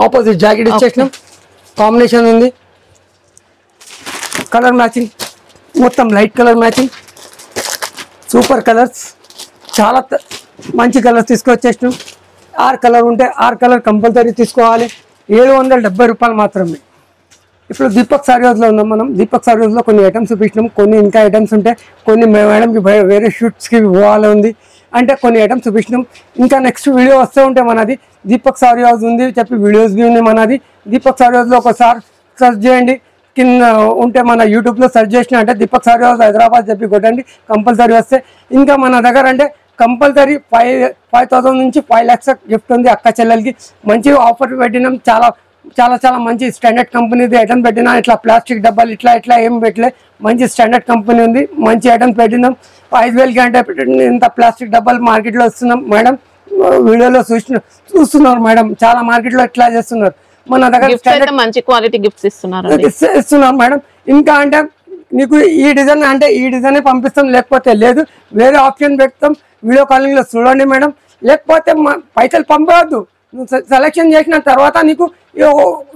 Speaker 1: ఆపోజిట్ జాకెట్ ఇచ్చేసినాం. కాంబినేషన్ ఉంది, కలర్ మ్యాచింగ్ మొత్తం light colour matching, super colours. చాలా మంచి కలర్స్ తీసుకొచ్చేసినాం. 6 కలర్ ఉంటే 6 కలర్ కంపల్సరీ తీసుకోవాలి. 770 రూపాయలు మాత్రమే. ఇప్పుడు దీపక్ సారీ హౌస్లో ఉన్నాం మనం. దీపక్ సారీ హౌస్లో కొన్ని ఐటమ్స్ చూపించినాం. కొన్ని ఇంకా ఐటమ్స్ ఉంటాయి. కొన్ని మేడంకి వేరే షూట్స్కి పోవాలి ఉంది అంటే కొన్ని ఐటమ్స్ చూపించినాం. ఇంకా నెక్స్ట్ వీడియో వస్తూ ఉంటే మనది దీపక్ సారీ హౌస్ ఉంది చెప్పి వీడియోస్ ఉంది మనది. దీపక్ సారీ హౌస్లో ఒకసారి సెర్చ్ చేయండి. కింద ఉంటే మన యూట్యూబ్లో సెర్చ్ చేసిన అంటే దీపక్ సారీ హౌస్ హైదరాబాద్ చెప్పి కొట్టండి, కంపల్సరీ వస్తే. ఇంకా మన దగ్గర అంటే కంపల్సరీ 5,000 నుంచి 5 lakhs గిఫ్ట్ ఉంది అక్క చెల్లెలకి. మంచి ఆఫర్ పెట్టినాం. చాలా చాలా చాలా మంచి స్టాండర్డ్ కంపెనీది ఐటమ్ పెట్టినా. ఇట్లా ప్లాస్టిక్ డబ్బాలు ఇట్లా ఏం పెట్టలే. మంచి స్టాండర్డ్ కంపెనీ ఉంది. మంచి ఐటమ్స్ పెట్టినాం. 5,000కి అంటే ఇంత ప్లాస్టిక్ డబ్బాలు మార్కెట్లో వస్తున్నాం మేడం. వీడియోలో చూస్తున్నారు మేడం, చాలా మార్కెట్లో ఇట్లా చేస్తున్నారు. మన దగ్గర
Speaker 2: మంచి క్వాలిటీ గిఫ్ట్స్
Speaker 1: ఇస్తున్నాం మేడం. ఇంకా అంటే నీకు ఈ డిజైన్ అంటే ఈ డిజైన్ పంపిస్తాం, లేకపోతే లేదు వేరే ఆప్షన్ పెడతాం. వీడియో కాలింగ్లో చూడండి మేడం, లేకపోతే పైసలు పంపవద్దు. నువ్వు సెలెక్షన్ చేసిన తర్వాత నీకు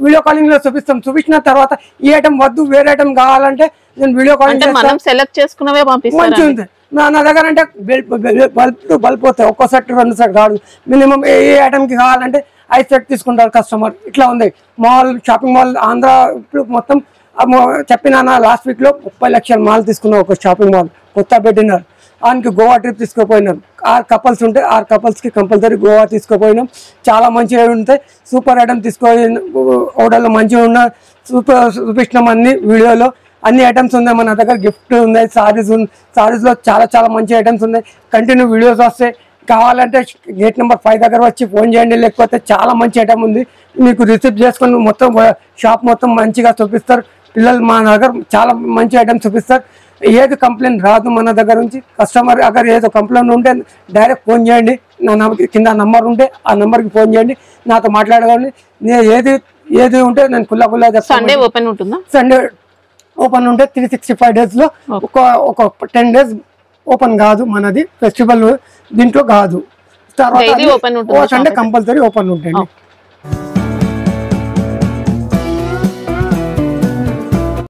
Speaker 1: వీడియో కాలింగ్లో చూపించిన తర్వాత ఈ ఐటమ్ వద్దు వేరే ఐటమ్ కావాలంటే నేను వీడియో కాలింగ్
Speaker 2: సెలెక్ట్ చేసుకున్నవే
Speaker 1: మంచిగా ఉంది. నా దగ్గర అంటే బల్బ్ పోతాయి, ఒక్కో సెట్ 2 సెట్ కాదు. మినిమం ఏ ఐటమ్కి కావాలంటే 5 సెట్ తీసుకుంటారు కస్టమర్. ఇట్లా ఉంది మాల్, షాపింగ్ మాల్ ఆంధ్ర. ఇప్పుడు మొత్తం చెప్పినా లాస్ట్ వీక్లో 30 లక్షల మాల్ తీసుకున్నాం. ఒక షాపింగ్ మాల్ కొత్త పెట్టినారు. ఆయనకి గోవా ట్రిప్ తీసుకుపోయినాం. 6 కపుల్స్ ఉంటే 6 కపుల్స్కి కంపల్సరీ గోవా తీసుకుపోయినాం. చాలా మంచిగా ఉంటాయి. సూపర్ ఐటమ్ తీసుకొని ఆర్డర్లో మంచిగా ఉన్న సూపర్ చూపించినాం. అన్ని వీడియోలో అన్ని ఐటమ్స్ ఉన్నాయి మన దగ్గర. గిఫ్ట్ ఉన్నాయి, సారీస్లో చాలా చాలా మంచి ఐటమ్స్ ఉన్నాయి. కంటిన్యూ వీడియోస్ వస్తాయి. కావాలంటే గేట్ నెంబర్ 5 దగ్గర వచ్చి ఫోన్ చేయండి. లేకపోతే చాలా మంచి ఐటమ్ ఉంది, మీకు రిసీవ్ చేసుకొని మొత్తం షాప్ మొత్తం మంచిగా చూపిస్తారు. పిల్లలు మా దగ్గర చాలా మంచి ఐటమ్స్ చూపిస్తారు. ఏది కంప్లైంట్ రాదు మన దగ్గర నుంచి. కస్టమర్ అగర్ ఏదో కంప్లైంట్ ఉంటే డైరెక్ట్ ఫోన్ చేయండి. నా కింద నంబర్ ఉంటే ఆ నెంబర్కి ఫోన్ చేయండి, నాతో మాట్లాడగలండి. నేను ఏది ఉంటే నేను కుల్లా చెప్తాను.
Speaker 2: సండే ఓపెన్ ఉంటుందా?
Speaker 1: సండే ఓపెన్ ఉంటే 365 daysలో ఒక 10 days ఓపెన్ కాదు మనది. ఫెస్టివల్ దీంట్లో కాదు. తర్వాత సండే కంపల్సరీ ఓపెన్ ఉంటుంది.